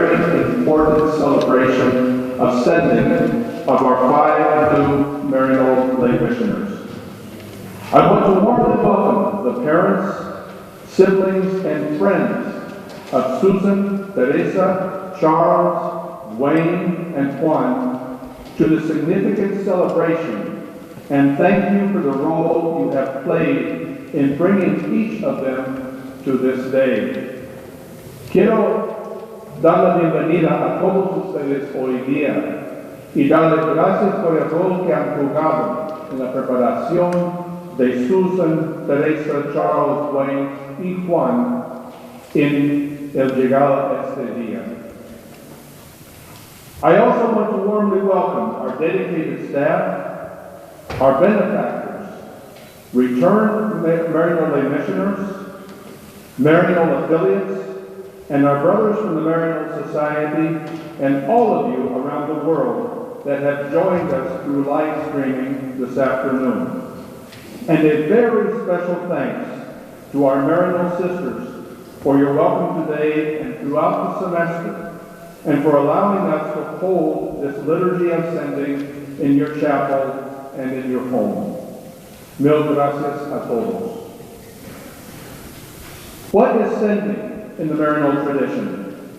very important celebration of sending of our 5 new Maryknoll lay missioners. I want to warmly welcome the parents, siblings, and friends of Susan, Teresa, Charles, Wayne, and Juan to the significant celebration, and thank you for the role you have played in bringing each of them to this day. Quiero dar la bienvenida a todos ustedes hoy día y darles gracias por el rol que han jugado en la preparación de Susan, Teresa, Charles, Wayne y Juan en el llegado a este día. I also want to warmly welcome our dedicated staff, our benefactors, returned Maryknoll lay missioners, Maryknoll affiliates, and our brothers from the Maryknoll Society, and all of you around the world that have joined us through live streaming this afternoon. And a very special thanks to our Maryknoll sisters for your welcome today and throughout the semester, and for allowing us to hold this liturgy of sending in your chapel and in your home. Mil gracias a todos. What is sending in the Maryknoll tradition?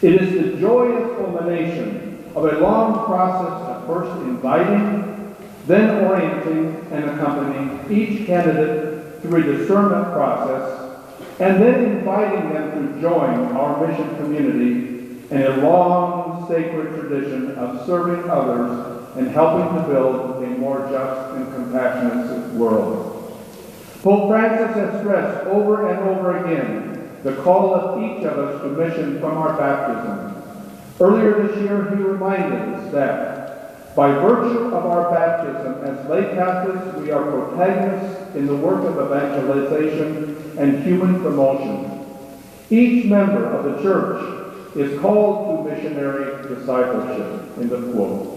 It is the joyous culmination of a long process of first inviting, then orienting and accompanying each candidate through a discernment process, and then inviting them to join our mission community in a long, sacred tradition of serving others and helping to build a more just and compassionate world. Pope Francis has stressed over and over again the call of each of us to mission from our baptism. Earlier this year, he reminded us that by virtue of our baptism as lay Catholics, we are protagonists in the work of evangelization and human promotion. Each member of the Church is called to missionary discipleship, end of quote.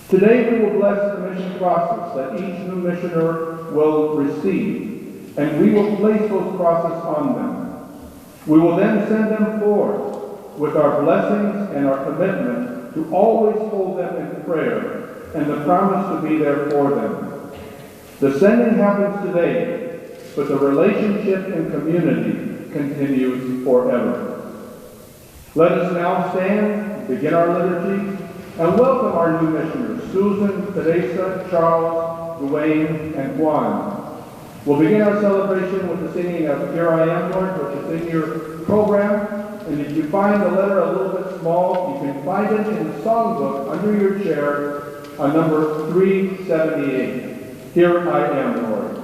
Today we will bless the mission crosses that each new missioner will receive, and we will place those crosses on them. We will then send them forth with our blessings and our commitment to always hold them in prayer and the promise to be there for them. The sending happens today, but the relationship and community continues forever. Let us now stand, begin our liturgy, and welcome our new missioners, Susan, Teresa, Charles, Dwayne, and Juan. We'll begin our celebration with the singing of Here I Am, Lord, which is in your program. And if you find the letter a little bit small, you can find it in the songbook under your chair on number 378. Here I Am, Lord.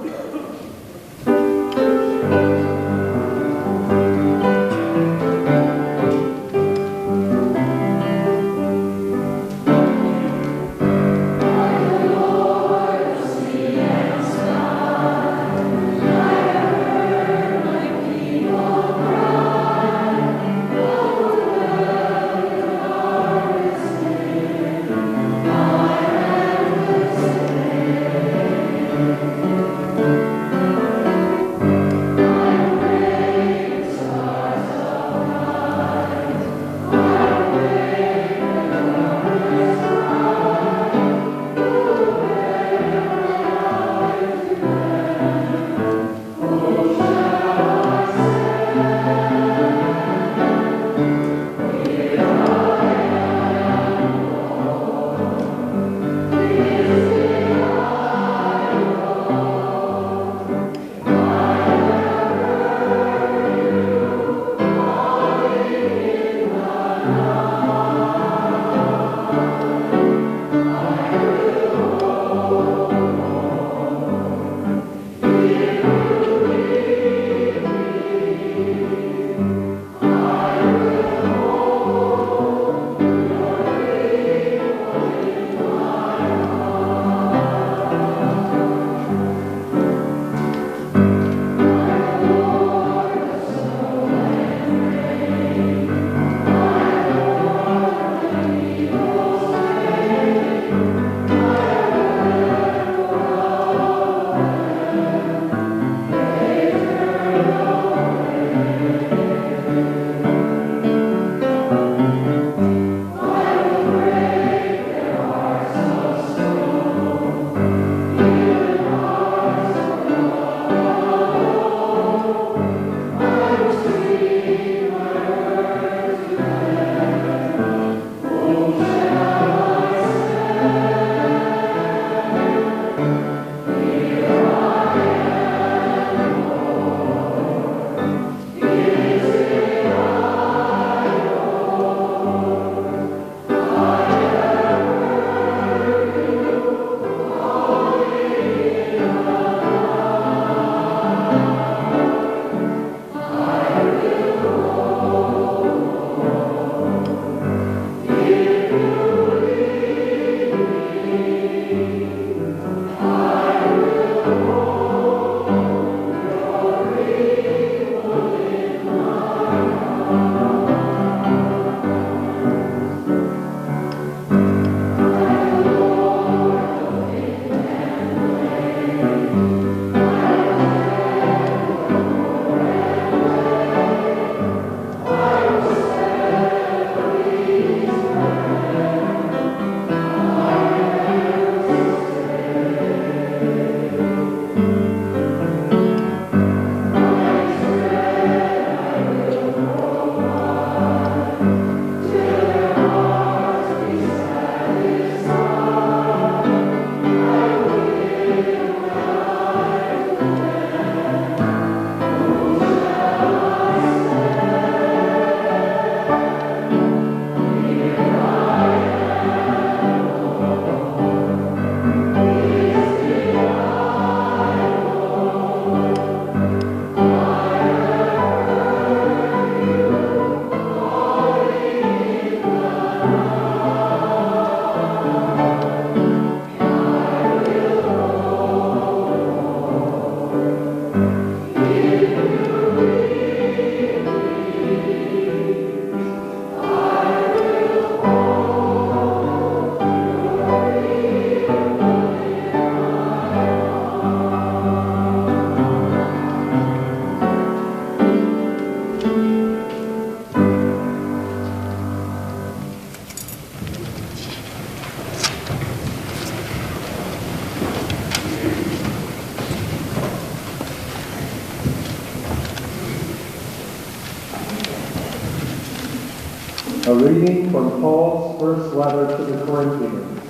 A reading from Paul's first letter to the Corinthians.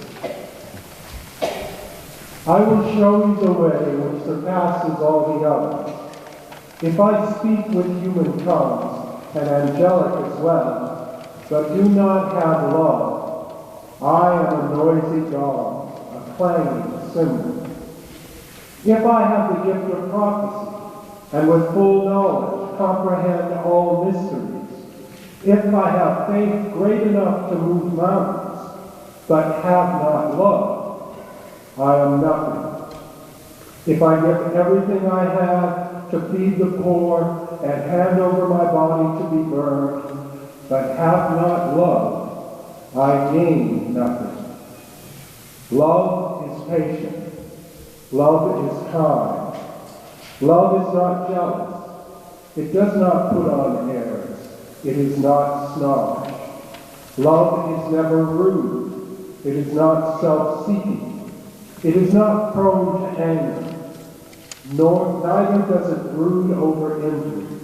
I will show you the way which surpasses all the others. If I speak with human tongues and angelic as well, but do not have love, I am a noisy gong, a clanging cymbal. If I have the gift of prophecy, and with full knowledge comprehend all mysteries, if I have faith great enough to move mountains, but have not love, I am nothing. If I give everything I have to feed the poor and hand over my body to be burned, but have not love, I gain nothing. Love is patient. Love is kind. Love is not jealous. It does not put on airs. It is not snobbish. Love is never rude. It is not self-seeking. It is not prone to anger. Neither does it brood over injuries.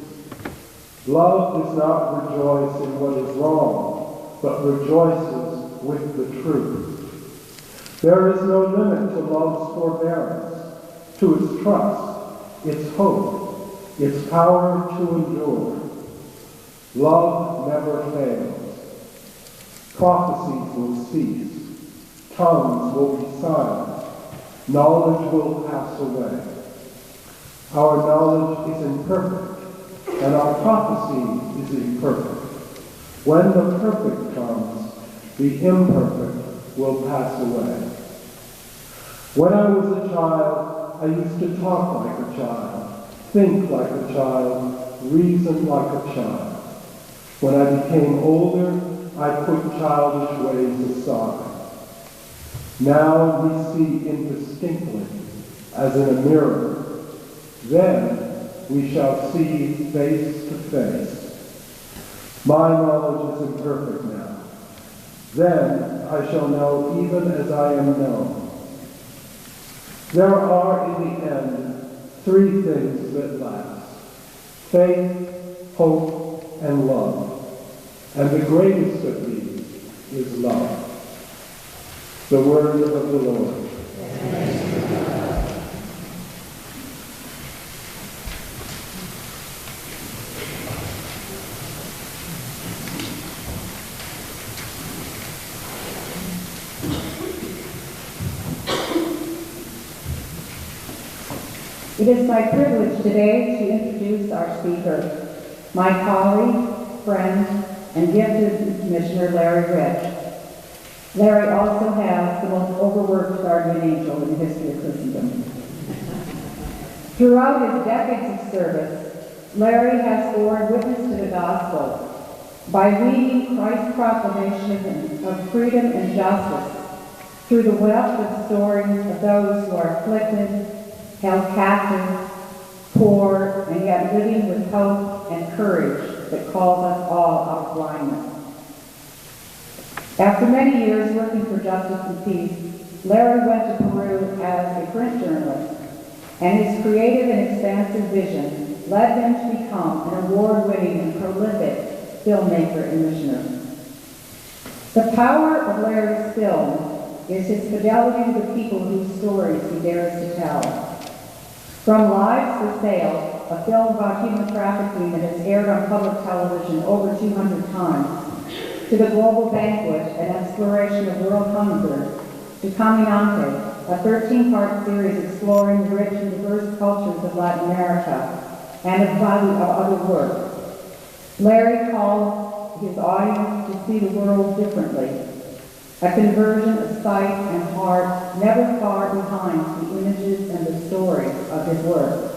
Love does not rejoice in what is wrong, but rejoices with the truth. There is no limit to love's forbearance, to its trust, its hope, its power to endure. Love never fails. Prophecies will cease. Tongues will be silent. Knowledge will pass away. Our knowledge is imperfect, and our prophecy is imperfect. When the perfect comes, the imperfect will pass away. When I was a child, I used to talk like a child, think like a child, reason like a child. When I became older, I put childish ways aside. Now we see indistinctly, as in a mirror. Then we shall see face to face. My knowledge is imperfect now. Then I shall know even as I am known. There are in the end three things that last: faith, hope, and love. And the greatest of these is love. The word of the Lord. It is my privilege today to introduce our speaker, my colleague, friend, and gifted Commissioner Larry Rich. Larry also has the most overworked guardian angel in the history of Christendom. Throughout his decades of service, Larry has borne witness to the gospel by reading Christ's proclamation of freedom and justice through the wealth of stories of those who are afflicted, held captive, poor, and yet living with hope and courage that calls us all out of blindness. After many years working for justice and peace, Larry went to Peru as a print journalist, and his creative and expansive vision led him to become an award-winning and prolific filmmaker and missionary. The power of Larry's film is his fidelity to the people whose stories he dares to tell. From Lives for Sale, a film about human trafficking that has aired on public television over 200 times, to The Global Banquet, an exploration of world hunger, to Caminante, a 13-part series exploring the rich and diverse cultures of Latin America, and a body of other work. Larry called his audience to see the world differently, a conversion of sight and heart never far behind the images and the stories of his work.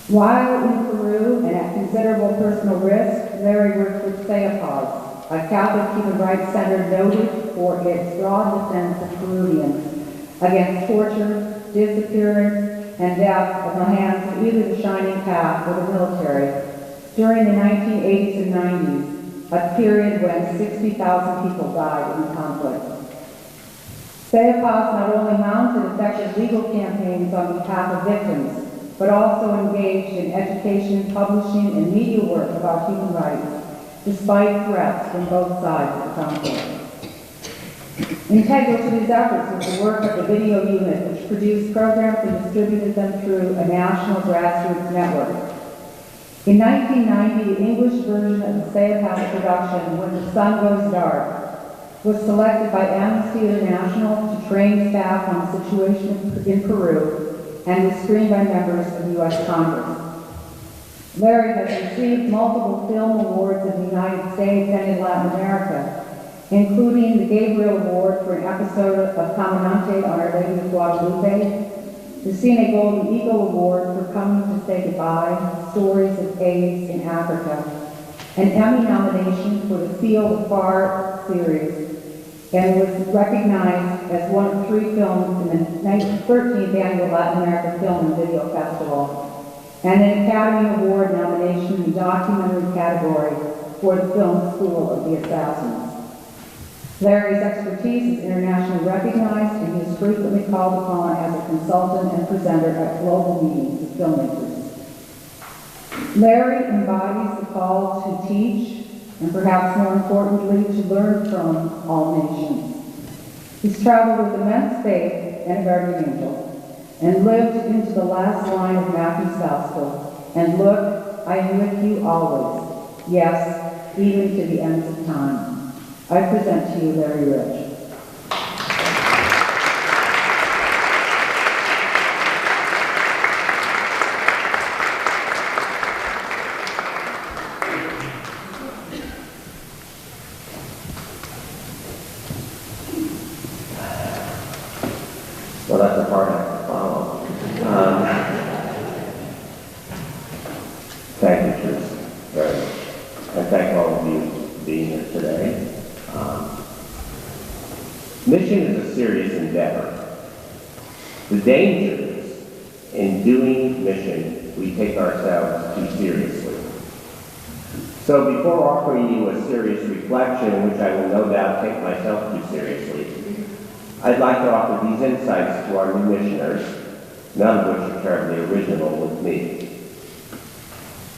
While in Peru and at considerable personal risk, Larry worked with SEAPAZ, a Catholic human rights center noted for its broad defense of Peruvians against torture, disappearance, and death at the hands of either the Shining Path or the military during the 1980s and 90s, a period when 60,000 people died in the conflict. SEAPAZ not only mounted effective legal campaigns on behalf of victims, but also engaged in education, publishing, and media work about human rights, despite threats from both sides of the conflict. Integral to these efforts was the work of the video unit, which produced programs and distributed them through a national grassroots network. In 1990, the English version of the Save House production, When the Sun Goes Dark, was selected by Amnesty International to train staff on the situation in Peru and was screened by members of the U.S. Congress. Larry has received multiple film awards in the United States and in Latin America, including the Gabriel Award for an episode of Caminante on Our Lady of Guadalupe, the Cine Golden Eagle Award for Coming to Say Goodbye, Stories of AIDS in Africa, an Emmy nomination for the Field of Far series, and was recognized as one of 3 films in the 13th Annual Latin American Film and Video Festival, and an Academy Award nomination in the documentary category for the film School of the Assassins. Larry's expertise is internationally recognized, and he is frequently called upon as a consultant and presenter at global meetings of filmmakers. Larry embodies the call to teach, and perhaps more importantly, to learn from all nations. He's traveled with immense faith and a guardian angel, and lived into the last line of Matthew's Gospel, and look, I am with you always, yes, even to the ends of time. I present to you Larry Rich. Well, that's a hard act to follow. Thank you, Bruce, very much. And thank all of you for being here today. Mission is a serious endeavor. The danger is, in doing mission, we take ourselves too seriously. So before offering you a serious reflection, in which I will no doubt take myself too seriously, I'd like to offer these insights to our new missioners, none of which are terribly original with me.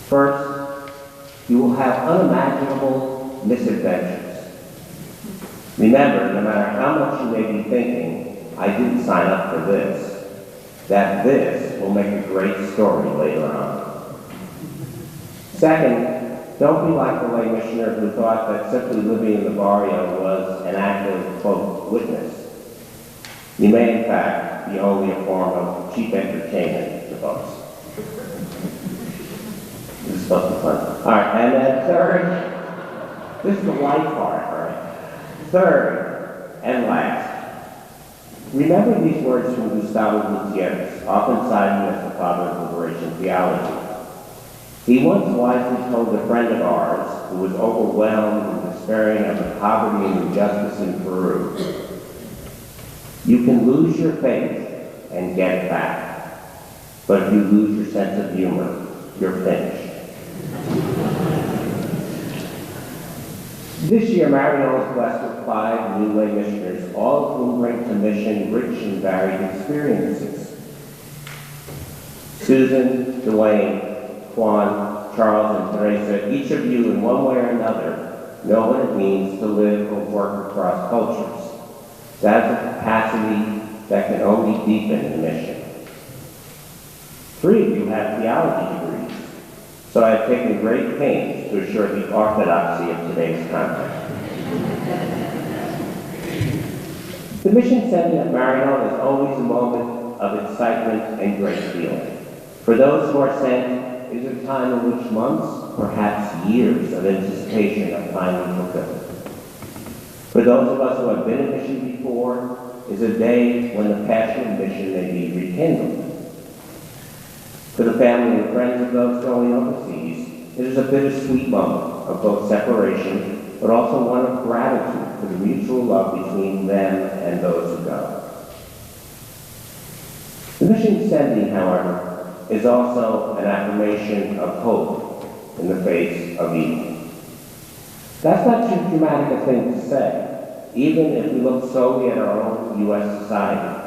First, you will have unimaginable misadventures. Remember, no matter how much you may be thinking, I didn't sign up for this, that this will make a great story later on. Second, don't be like the lay missioner who thought that simply living in the barrio was an active, quote, witness. You may, in fact, be only a form of cheap entertainment to folks. This is supposed to be fun. All right, and then third, this is the light part, all right? Third, and last, remember these words from Gustavo Gutierrez, often cited as the father of liberation theology. He once wisely told a friend of ours who was overwhelmed and despairing of the poverty and injustice in Peru, you can lose your faith and get it back, but if you lose your sense of humor, you're finished. This year, Maryknoll is blessed with 5 new lay missioners, all of whom bring to mission rich and varied experiences. Susan, Dwayne, Juan, Charles, and Teresa, each of you in one way or another know what it means to live or work across cultures. That is a capacity that can only deepen the mission. 3 of you have theology degrees, so I have taken great pains to assure the orthodoxy of today's content. The mission setting at Maryknoll is always a moment of excitement and great feeling. For those who are sent, it is a time in which months, perhaps years of anticipation are finally fulfilled. For those of us who have been in mission before, is a day when the passion of mission may be rekindled. For the family and friends of those going overseas, it is a bittersweet moment of both separation, but also one of gratitude for the mutual love between them and those who go. The mission sending, however, is also an affirmation of hope in the face of evil. That's not too dramatic a thing to say, even if we look solely at our own U.S. society.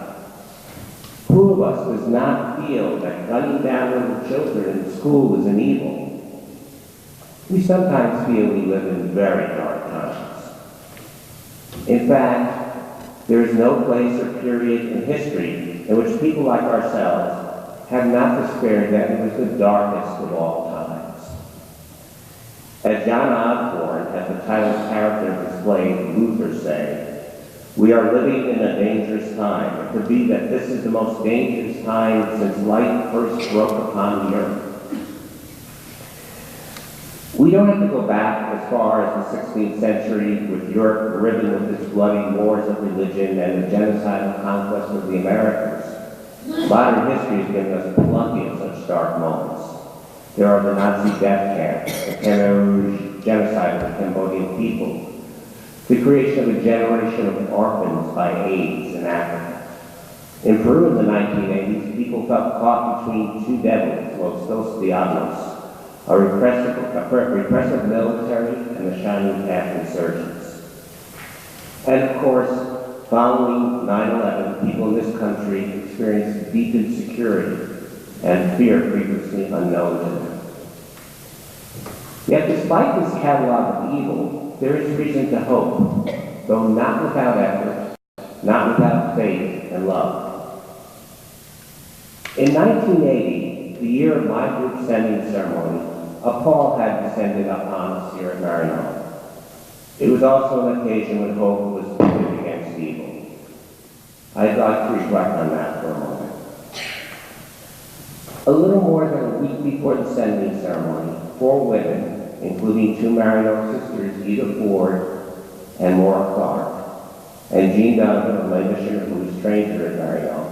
Who of us does not feel that gunning down little children in school is an evil? We sometimes feel we live in very dark times. In fact, there is no place or period in history in which people like ourselves have not despaired that it was the darkest of all times. As John Osborne, as the title's character displayed, Luther say, "We are living in a dangerous time. It could be that this is the most dangerous time since light first broke upon the earth." We don't have to go back as far as the 16th century with Europe riven with its bloody wars of religion and the genocidal conquest of the Americas. Modern history has given us plenty of such dark moments. There are the Nazi death camps, the Khmer Rouge genocide of the Cambodian people, the creation of a generation of orphans by AIDS in Africa. In Peru in the 1980s, people felt caught between two devils, Los Dos Diablos, a repressive military and the Shining Path insurgents. And of course, following 9/11, people in this country experienced deep insecurity and fear previously unknown to them. Yet despite this catalog of evil, there is reason to hope, though not without effort, not without faith and love. In 1980, the year of my group sending ceremony, a pall had descended upon us here at Maryknoll. It was also an occasion when hope was pitted against evil. I'd like to reflect on that for a moment. A little more than a week before the sending ceremony, 4 women, including 2 Maryknoll sisters, Edith Ward and Maura Clark, and Jean Donovan, a lay missioner who was trained here at Maryknoll,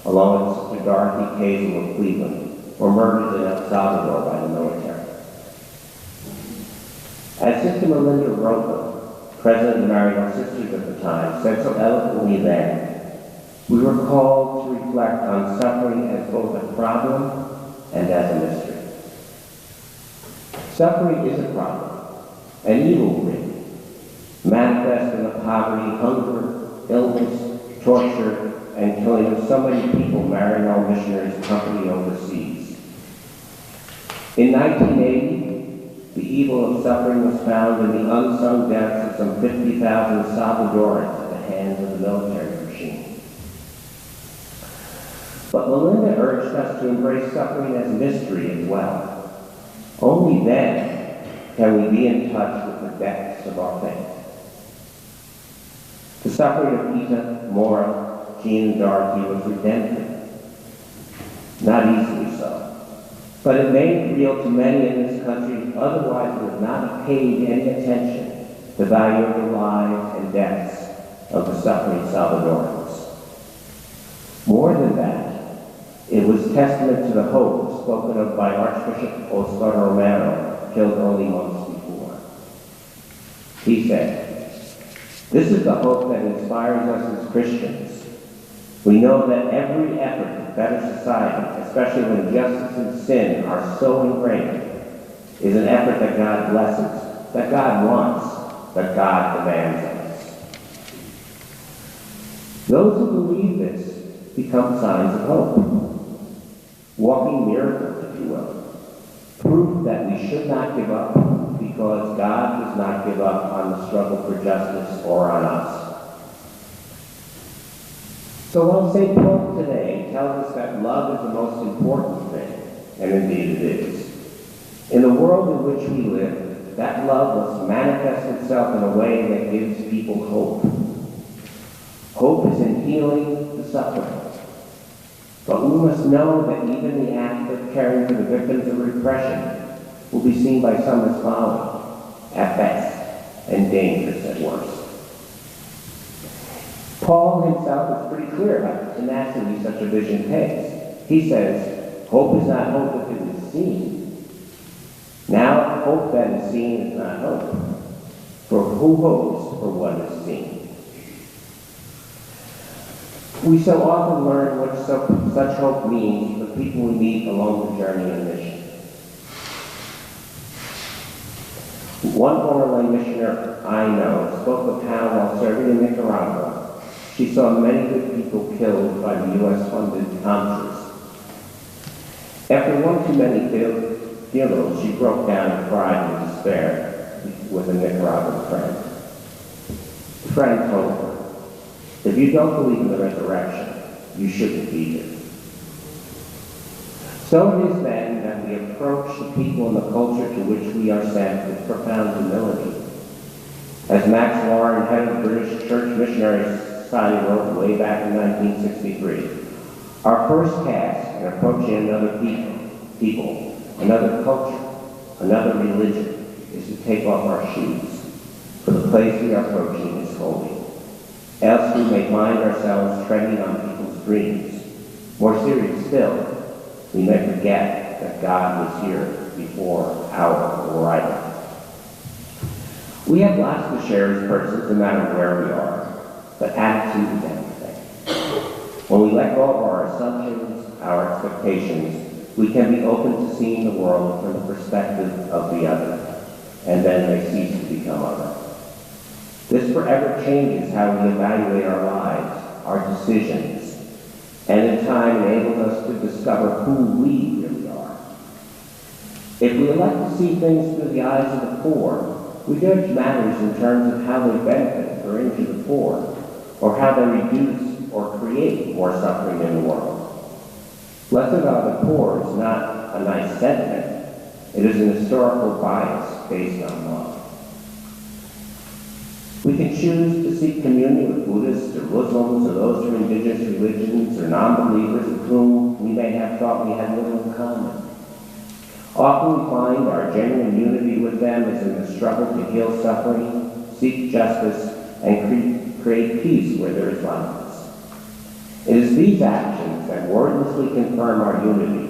along with Sister Dorothy Kazel of Cleveland, were murdered in El Salvador by the military. As Sister Melinda Roca, president of the Maryknoll Sisters at the time, said so eloquently then, we were called to reflect on suffering as both a problem and as a mystery. Suffering is a problem, an evil ring, manifest in the poverty, hunger, illness, torture, and killing of so many people Maryknoll missionaries accompany overseas. In 1980, the evil of suffering was found in the unsung deaths of some 50,000 Salvadorans at the hands of the military regime. But Melinda urged us to embrace suffering as mystery as well. Only then can we be in touch with the depths of our faith. The suffering of Ita, Maura, Jean, and Dorothy was redemptive. Not easily so. But it made real to many in this country who otherwise would not have paid any attention the value of the lives and deaths of the suffering Salvadorans. More than that, it was testament to the hope spoken of by Archbishop Oscar Romero, killed only months before. He said, "This is the hope that inspires us as Christians. We know that every effort to better society, especially when justice and sin are so ingrained, is an effort that God blesses, that God wants, that God demands of us." Those who believe this become signs of hope. Walking miracles, if you will. Proof that we should not give up because God does not give up on the struggle for justice or on us. So while St. Paul today tells us that love is the most important thing, and indeed it is, in the world in which we live, that love must manifest itself in a way that gives people hope. Hope is in healing the suffering. But we must know that even the act of caring for the victims of repression will be seen by some as folly, at best, and dangerous at worst. Paul himself is pretty clear about the tenacity such a vision takes. He says, hope is not hope if it is seen. Now, hope that is seen is not hope. For who hopes for what is seen? We so often learn what such hope means for people we meet along the journey of mission. One former lay missioner I know spoke of how, while serving in Nicaragua, she saw many good people killed by the U.S.-funded Contras. After one too many funerals, she broke down and cried in despair with a Nicaraguan friend. The friend told her, if you don't believe in the resurrection, you shouldn't be here. So it is then that we approach the people and the culture to which we are sent with profound humility. As Max Warren, head of the British Church Missionary Society, wrote way back in 1963, our first task in approaching another people, another culture, another religion, is to take off our shoes, for the place we are approaching is holy. Else we may find ourselves treading on people's dreams. More serious still, we may forget that God was here before our arrival. We have lots to share as persons, no matter where we are, but attitude is everything. When we let go of our assumptions, our expectations, we can be open to seeing the world from the perspective of the other, and then they cease to become other. This forever changes how we evaluate our lives, our decisions, and in time enables us to discover who we really are. If we elect to see things through the eyes of the poor, we judge matters in terms of how they benefit or injure the poor, or how they reduce or create more suffering in the world. Blessed are the poor is not a nice sentiment. It is an historical bias based on love. We can choose to seek communion with Buddhists or Muslims or those from indigenous religions or non-believers with whom we may have thought we had little in common. Often we find our genuine unity with them is in the struggle to heal suffering, seek justice, and create peace where there is violence. It is these actions that wordlessly confirm our unity,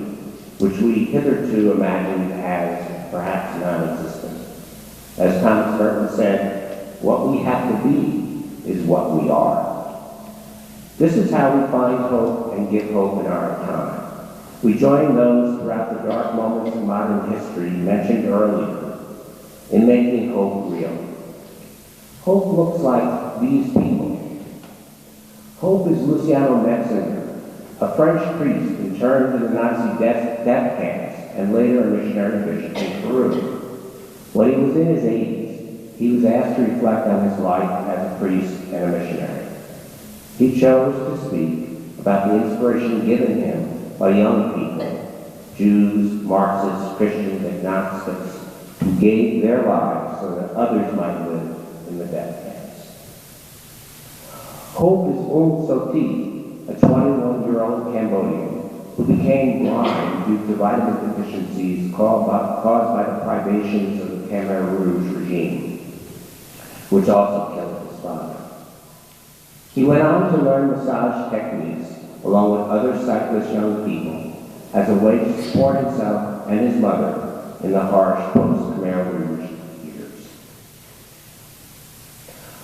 which we hitherto imagined as perhaps non-existent. As Thomas Merton said, what we have to be is what we are. This is how we find hope and give hope in our time. We join those throughout the dark moments in modern history mentioned earlier in making hope real. Hope looks like these people. Hope is Luciano Metzinger, a French priest interned in the Nazi death camps and later a missionary bishop in Peru. When he was in his 80s, he was asked to reflect on his life as a priest and a missionary. He chose to speak about the inspiration given him by young people, Jews, Marxists, Christians, agnostics, who gave their lives so that others might live in the death camps. Hope is Aung Soti, a 21-year-old Cambodian who became blind due to vitamin deficiencies caused by the privations of the Khmer Rouge regime, which also killed his father. He went on to learn massage techniques along with other sightless young people as a way to support himself and his mother in the harsh post-Khmer Rouge years.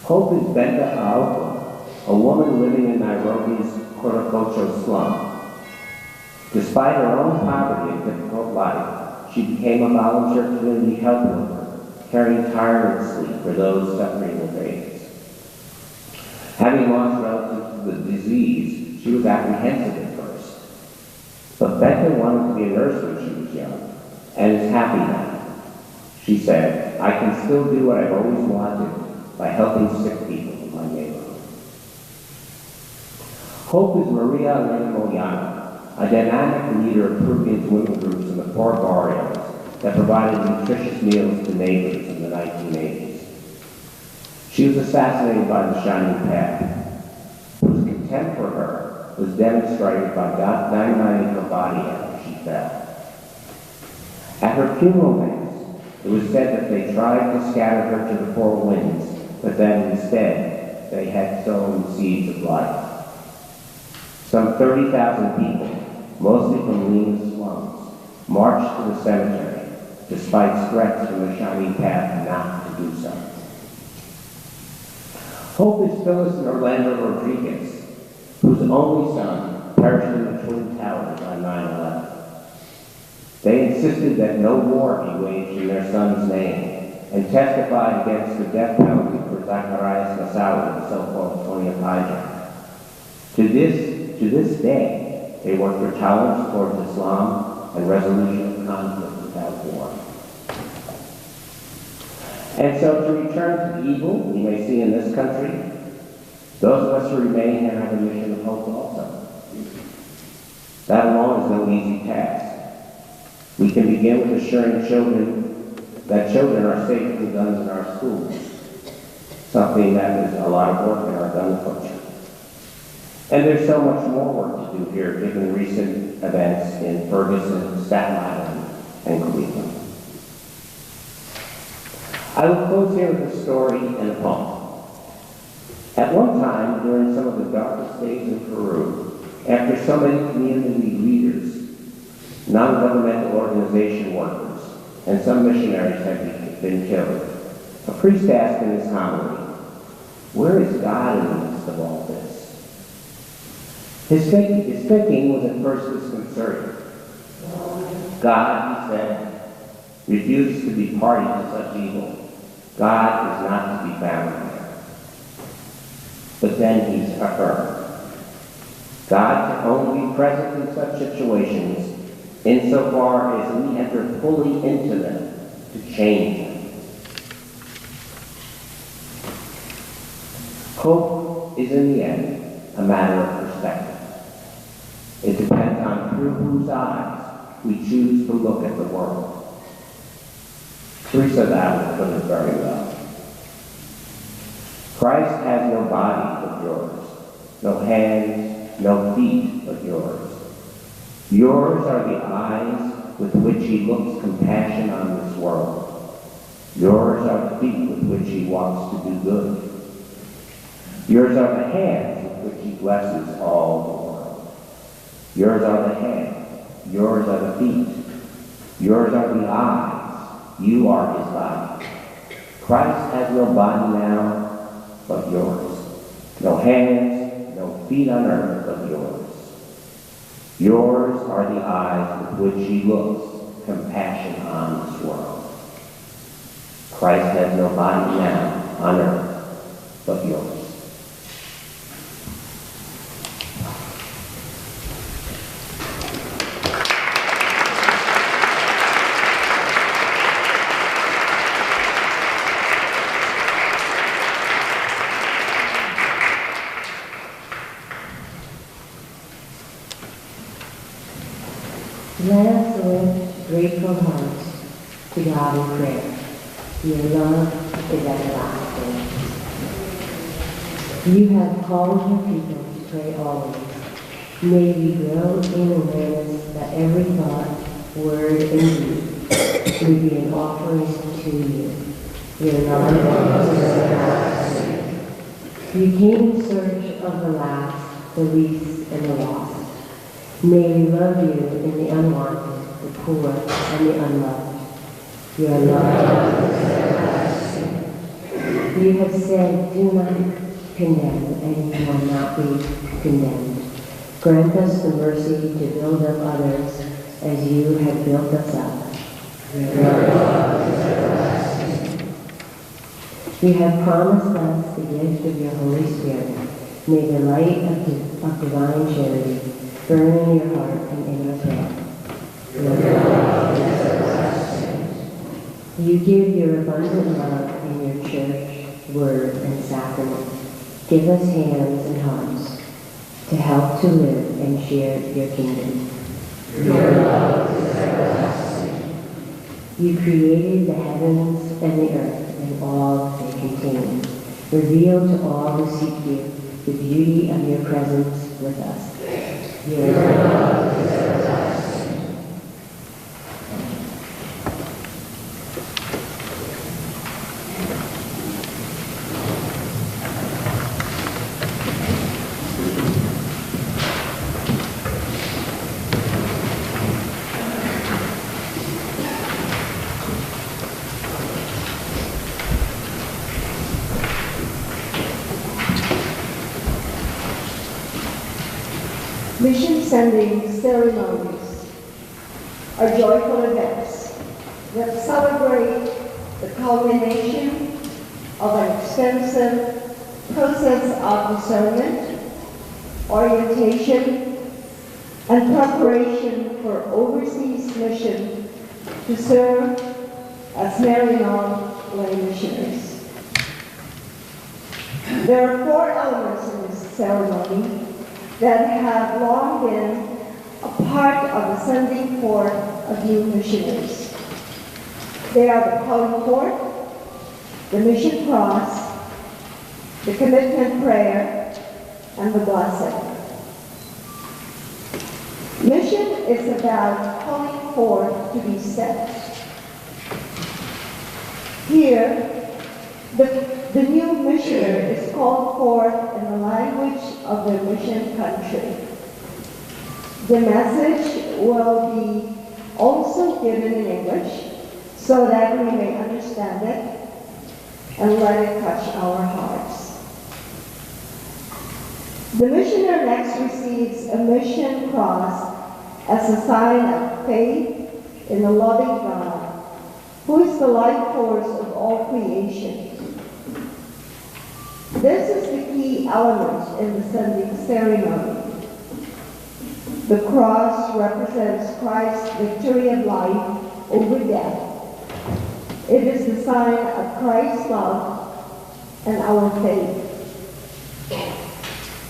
Hope is Benta Aoko, a woman living in Nairobi's Korokocho slum. Despite her own poverty and difficult life, she became a volunteer community health worker, caring tirelessly for those suffering with AIDS. Having lost relatives to the disease, she was apprehensive at first. But Becca wanted to be a nurse when she was young, and is happy now. She said, I can still do what I've always wanted by helping sick people in my neighborhood. Hope is Maria Elena Moyano, a dynamic leader of Peruvian women groups in the poor barrios that provided nutritious meals to neighbors in the 1980s. She was assassinated by the Shining Path, whose contempt for her was demonstrated by dynamiting her body after she fell. At her funeral mass, it was said that they tried to scatter her to the four winds, but that instead they had sown seeds of life. Some 30,000 people, mostly from Lima's slums, marched to the cemetery, despite threats from the Shining Path not to do so. Hope is Phyllis and Orlando Rodriguez, whose only son perished in the Twin Towers on 9/11. They insisted that no war be waged in their son's name and testified against the death penalty for Zacharias Masawa, the so-called Tony Elijah. To this day, they work for tolerance towards Islam and resolution of conflict without war. And so to return to the evil we may see in this country, those of us who remain here have a mission of hope also. That alone is no easy task. We can begin with assuring children that children are safe from guns in our schools, something that is a lot of work in our gun culture. And there's so much more work to do here, given recent events in Ferguson, Staten Island, and Cleveland. I will close here with a story and a poem. At one time, during some of the darkest days in Peru, after so many community leaders, non-governmental organization workers, and some missionaries had been killed, a priest asked in his homily, "Where is God in the midst of all this?" His thinking was at first disconcerting. God, he said, refuses to be party to such evil. God is not to be found there. But then he's affirmed. God can only be present in such situations insofar as we enter fully into them to change them. Hope is in the end a matter of perspective. It depends on through whose eyes we choose to look at the world. Teresa Dowd put it very well. Christ has no body but yours, no hands, no feet but yours. Yours are the eyes with which he looks compassion on this world. Yours are the feet with which he wants to do good. Yours are the hands with which he blesses all the world. Yours are the hands. Yours are the feet. Yours are the eyes. You are his body. Christ has no body now but yours. No hands, no feet on earth but yours. Yours are the eyes with which he looks compassion on this world. Christ has no body now on earth but yours. Let us lift grateful hearts to God in prayer. Your love is everlasting. You have called your people to pray always. May we grow in awareness that every thought, word, and deed may be an offering to you. Your love is everlasting. You came in search of the last, the least, and the lost. May we love you in the unwanted, the poor, and the unloved. Your love is everlasting. You have said, do not condemn, and you will not be condemned. Grant us the mercy to build up others as you have built us up. Your love is everlasting. You have promised us the gift of your Holy Spirit. May the light of divine charity burn in your heart and in your throat. Your love is everlasting. You give your abundant love in your church, word, and sacrament. Give us hands and hearts to help to live and share your kingdom. Your love is everlasting. You created the heavens and the earth and all they contain. Reveal to all who seek you the beauty of your presence with us. Your love is everlasting. Mission sending ceremonies are joyful events that celebrate the culmination of an extensive process of discernment, orientation, and preparation for overseas mission to serve as Maryknoll lay missioners. There are 4 elements in this ceremony that have long been a part of the sending forth of new missionaries. They are the calling forth, the mission cross, the commitment prayer, and the blessing. Mission is about calling forth to be sent. Here, the new missionary is called forth in the language of their mission country. The message will be also given in English so that we may understand it and let it touch our hearts. The missionary next receives a mission cross as a sign of faith in the loving God, who is the life force of all creation. This is the key element in the sending ceremony. The cross represents Christ's victory of life over death. It is the sign of Christ's love and our faith.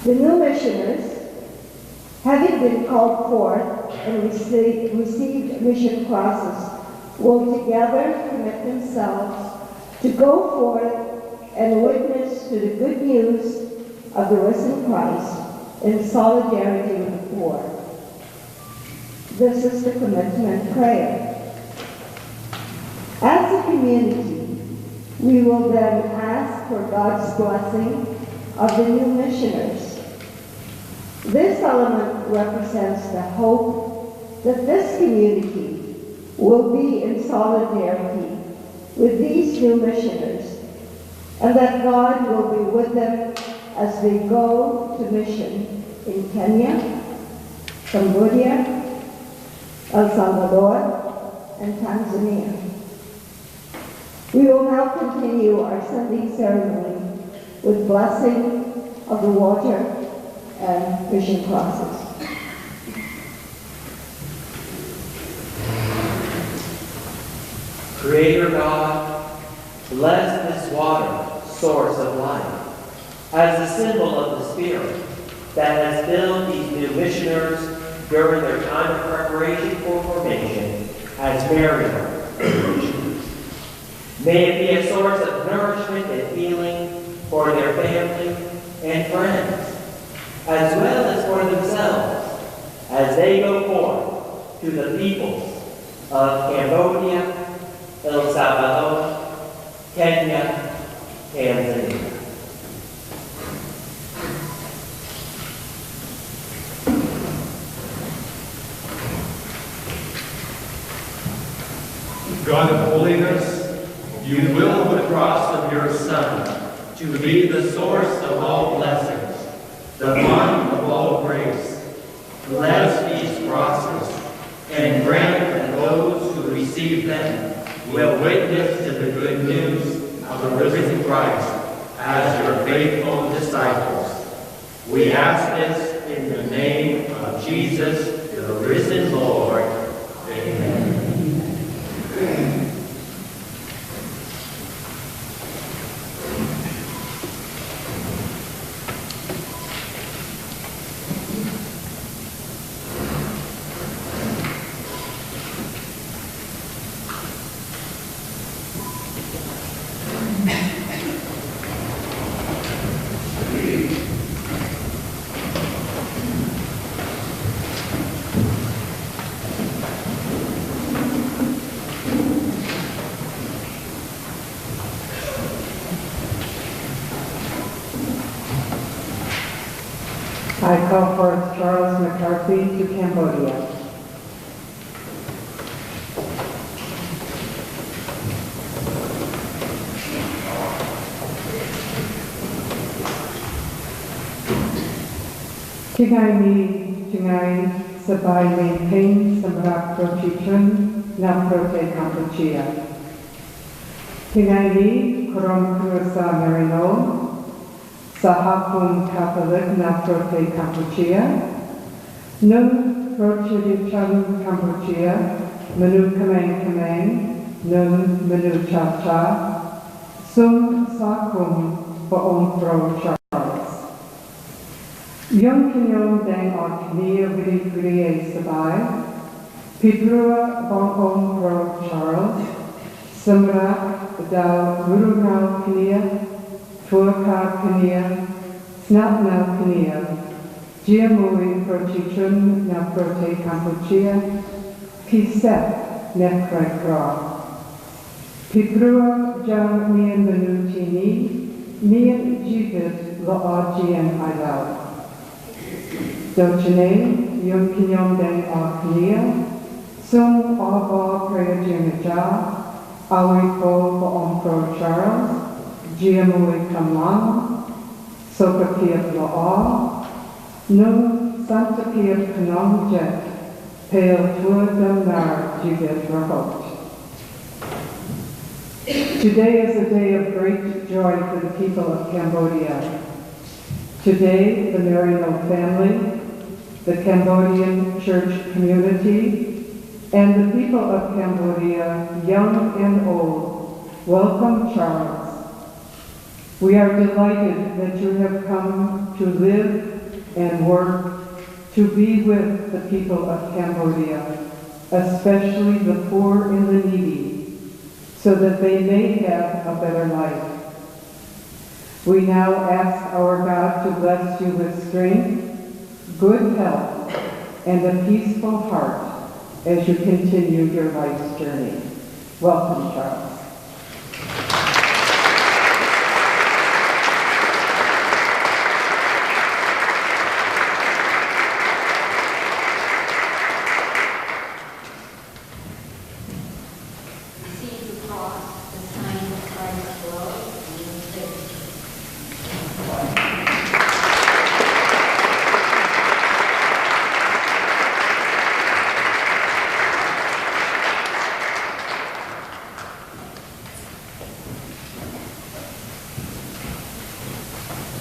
The new missioners, having been called forth and received mission crosses, will together commit themselves to go forth and witness to the good news of the risen Christ in solidarity with the poor. This is the commitment prayer. As a community, we will then ask for God's blessing of the new missioners. This element represents the hope that this community will be in solidarity with these new missioners and that God will be with them as they go to mission in Kenya, Cambodia, El Salvador, and Tanzania. We will now continue our sending ceremony with blessing of the water and mission crosses. Creator God, bless this water, source of life, as a symbol of the Spirit that has filled these new missioners during their time of preparation for formation as Maryknoll missionaries. May it be a source of nourishment and healing for their family and friends, as well as for themselves, as they go forth to the peoples of Cambodia, El Salvador, Kenya, Tanzania. God of holiness, you will the cross of your Son to be the source of all blessings, the fount of all grace. Bless these crosses and grant that those who receive them will witness to the good news of the risen Christ as your faithful disciples. We ask this in the name of Jesus, the risen Lord. Amen. I call forth Charles McCarthy to Cambodia. Tingai sabay maintain samrak prochichun na prote Kampuchea. Tingai korom kursa Maryknoll Sahapun Catholic na prote Kampuchea. Nun prochichun Kampuchea. Menu kameng nun menu cha cha. Sum Sakum Baom Pro Charles. Young Kinyon Dang on Knia Vidi Prie Sabai, Pibrua Baom Pro Charles, Sumra Dao Murunau Knia, Tuaka Knia, Snapnau Knia, Giamui Pro Chichun Na Prote Kampuchea, Pisep Nekrai Kra. Pibrua Jang Nian Benutini, Nian Jibit La'ajian Ilau. Dochene, Yum Kinyom Deng Aknia, Sum Ava Prayajuna Ja, Awi Po Baom Pro Charles, Giamui Kamang, Soka Piat La'a, Num Santa Piat Kanong Jet, Pale Tua Damnar Jibit Rahot. Today is a day of great joy for the people of Cambodia. Today, the Maryknoll family, the Cambodian church community, and the people of Cambodia, young and old, welcome Charles. We are delighted that you have come to live and work to be with the people of Cambodia, especially the poor and the needy, so that they may have a better life. We now ask our God to bless you with strength, good health, and a peaceful heart as you continue your life's journey. Welcome, Charles.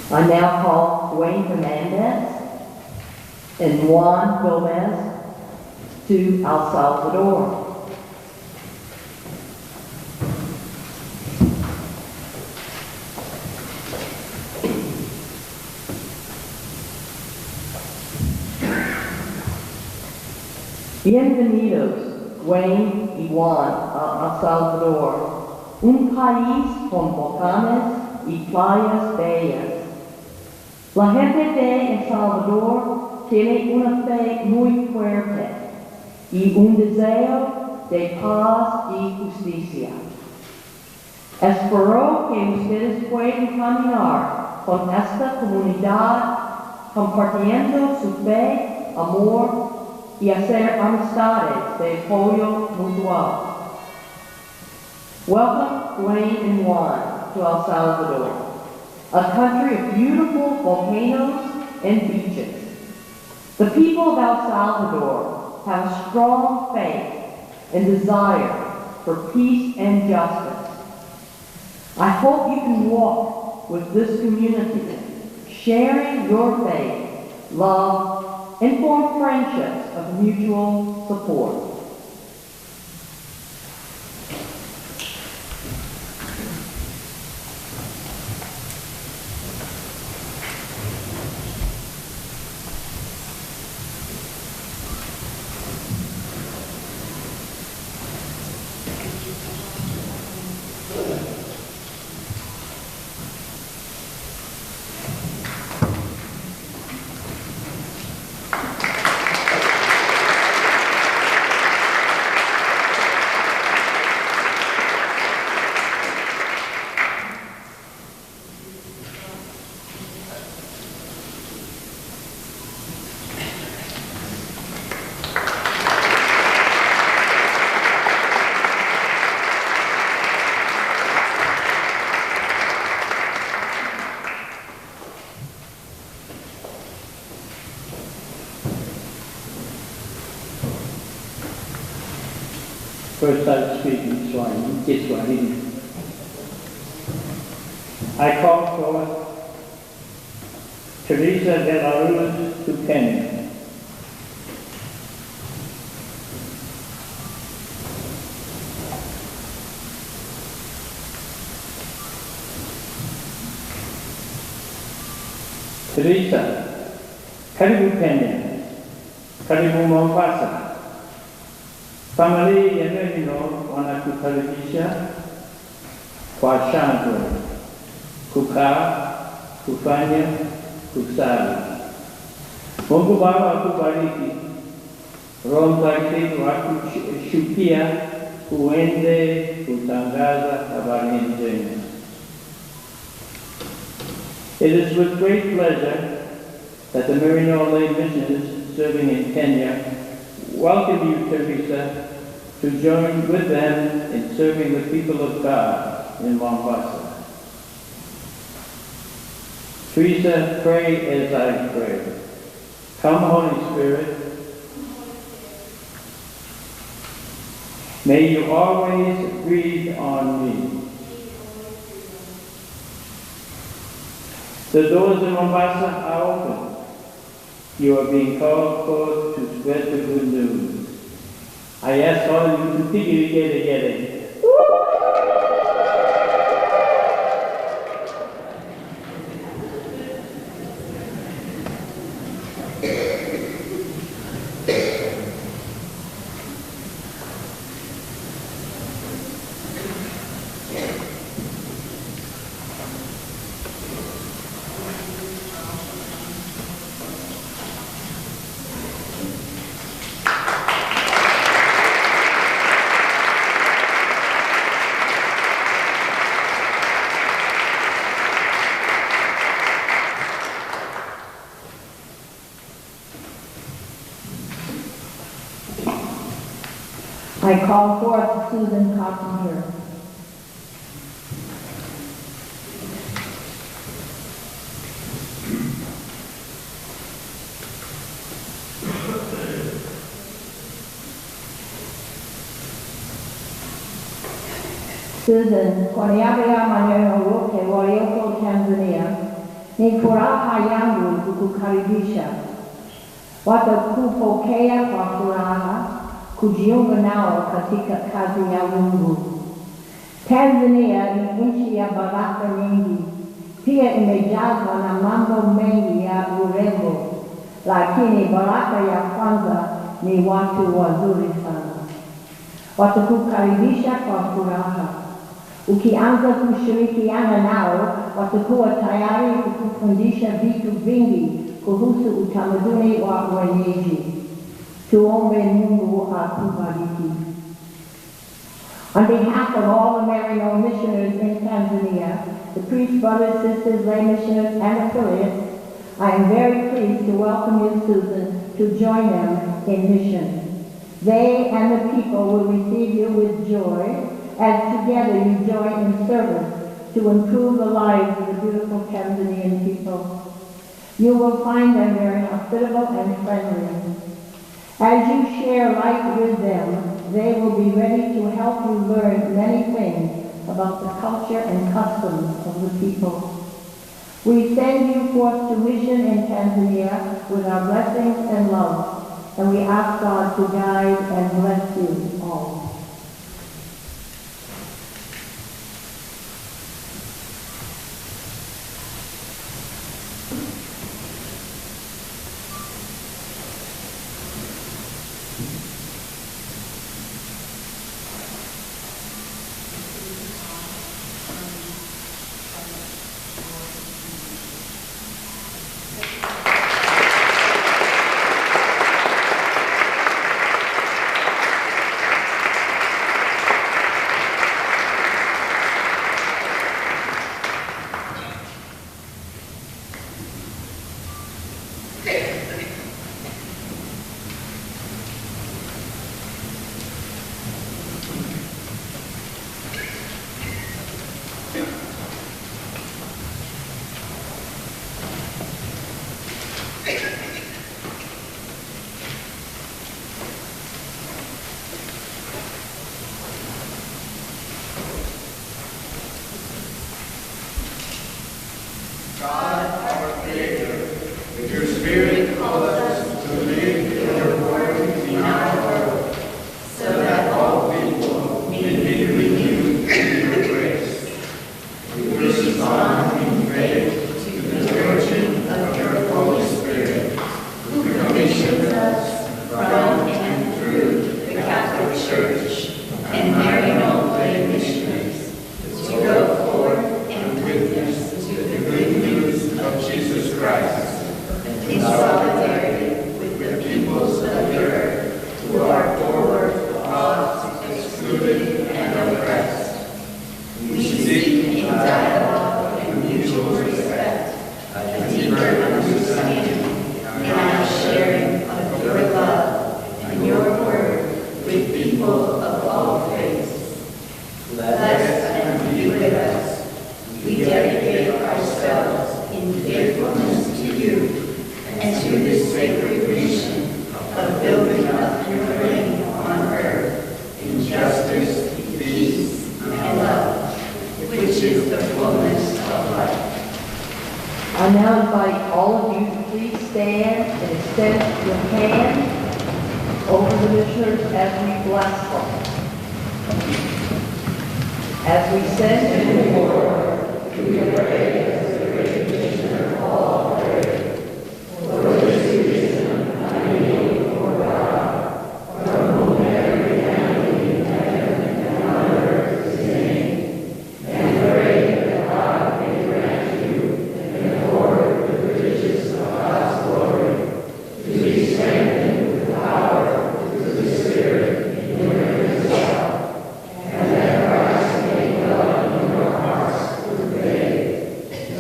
I now call Wayne Hernandez and Juan Gomez to El Salvador. Bienvenidos, Wayne y Juan, a El Salvador, un país con volcanes y playas bellas. La gente de El Salvador tiene una fe muy fuerte y un deseo de paz y justicia. Espero que ustedes puedan caminar con esta comunidad compartiendo su fe, amor y hacer amistades de apoyo mutual. Welcome, Wayne and Juan, to El Salvador, a country of beautiful volcanoes and beaches. The people of El Salvador have a strong faith and desire for peace and justice. I hope you can walk with this community, sharing your faith, love, and form friendships of mutual support. First I speak in Swahili. I call for Teresa de la Ruz to Kenya. Teresa, karibu Kenya, karibu Mombasa. Familia ya Maryknoll wanakukaribisha kwa shangwe, kukaa, kufanya, kusali. Mungu Baba akubariki, Roho Mtakatifu akushukia uende kutangaza habari njema. It is with great pleasure that the Maryknoll lay missioners serving in Kenya welcome you, Teresa, to join with them in serving the people of God in Mombasa. Teresa, pray as I pray. Come, Holy Spirit. May you always breathe on me. The doors of Mombasa are open. You are being called forth to spread the good news. I ask all of you to continue together. I call forth Susan Carpenter. Susan, kwa niaba ya maneno wote walioko Tanzania, ni furaha yangu kukukaribisha. Watakupokea kwa furaha kujiunga nao katika kazi ya Mungu. Tanzania ni nchi ya baraka nyingi, pia imejazwa na mambo mengi ya urembo, lakini baraka ya kwanza ni watu wazuri sana. Watakukaribisha kwa furaha. Ukianza kushirikiana nao, watakuwa tayari kukufundisha vitu vingi kuhusu utamaduni wa wenyeji. Tuombe Mungu akubariki. On behalf of all the Maryknoll missioners in Tanzania, the priests, brothers, sisters, lay missioners, and affiliates, I am very pleased to welcome you, Susan, to join them in mission. They and the people will receive you with joy as together you join in service to improve the lives of the beautiful Tanzanian people. You will find them very hospitable and friendly. As you share life with them, they will be ready to help you learn many things about the culture and customs of the people. We send you forth to mission in Tanzania with our blessings and love, and we ask God to guide and bless you all. Respond in faith to the origin of your I now invite all of you to please stand and extend your hand over the missioners as we bless them. As we send to the Lord, we pray as the great missioner of all prayer. For this reason, I kneel before God, from whom every family in heaven and on earth is named, and pray that God may grant you, in accord with the riches of God's glory, to be strengthened with power through the Spirit in your inner self, and that Christ may dwell in your hearts through faith,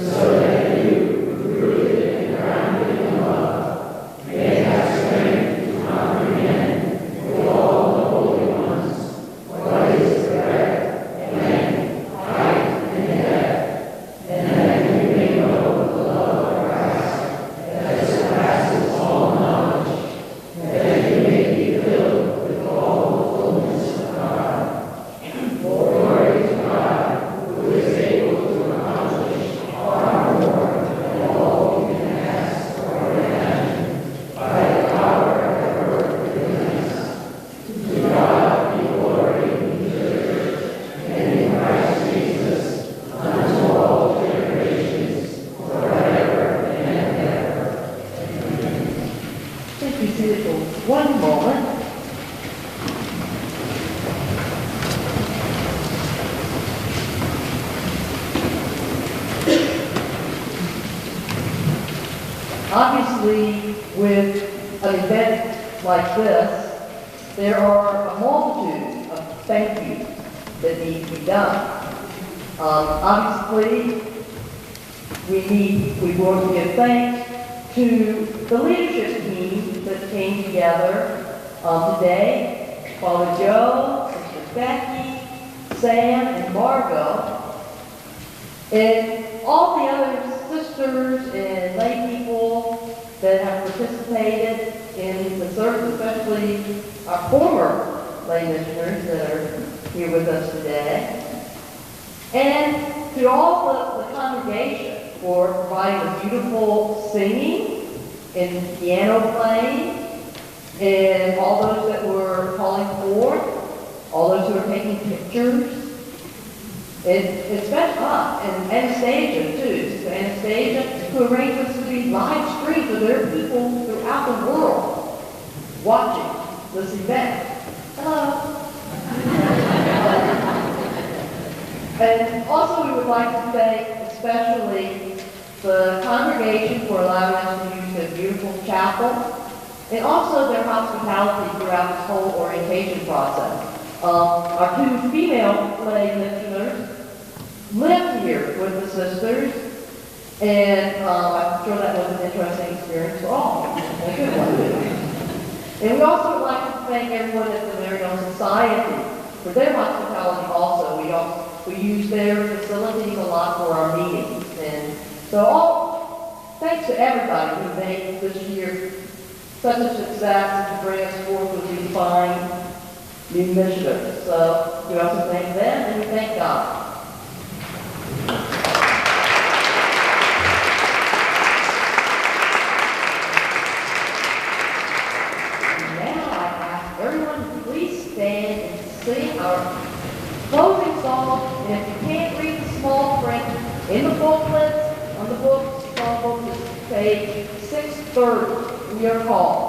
so that you, rooted and grounded in love, may have strength to comprehend with all the holy ones what is the breadth, length, height, and depth, and that you may know the love of Christ that surpasses all knowledge, that you may be filled with all the fullness of God. Glory to God, who is able to accomplish far more than all we can ask or imagine, by the power at work within us. To God be glory in the church and in Christ Jesus, unto all generations, forever and ever. Please be seated for one moment. Obviously, with an event like this, there are a multitude of thank yous that need to be done. Obviously, we want to give thanks to the leadership team that came together today. Father Joe, Sister Becky, Sam, and Margot, and all the other sisters and lay people that have participated in the service, especially our former lay missioners that are here with us today. And to all the congregation for providing the beautiful singing and piano playing, and all those that were calling forth, all those who are taking pictures. It's been up, and Anastasia too. So Anastasia, who arranged this to be live streamed, so there are people throughout the world watching this event. Hello. And also we would like to thank especially the congregation for allowing us to use the beautiful chapel, and also their hospitality throughout this whole orientation process. Our two female lay missioners lived here with the sisters, and I'm sure that was an interesting experience for all. A good one. And we also would like to thank everyone at the Maryknoll Society for their hospitality also. We use their facilities a lot for our meetings. And so thanks to everybody who made this year such a success to bring us forth with these fine new missioners. So we also thank them, and we thank God. Now I ask everyone to please stand and sing our closing song. And if you can't read the small print in the booklets, on the books, song book is page 630. We are called.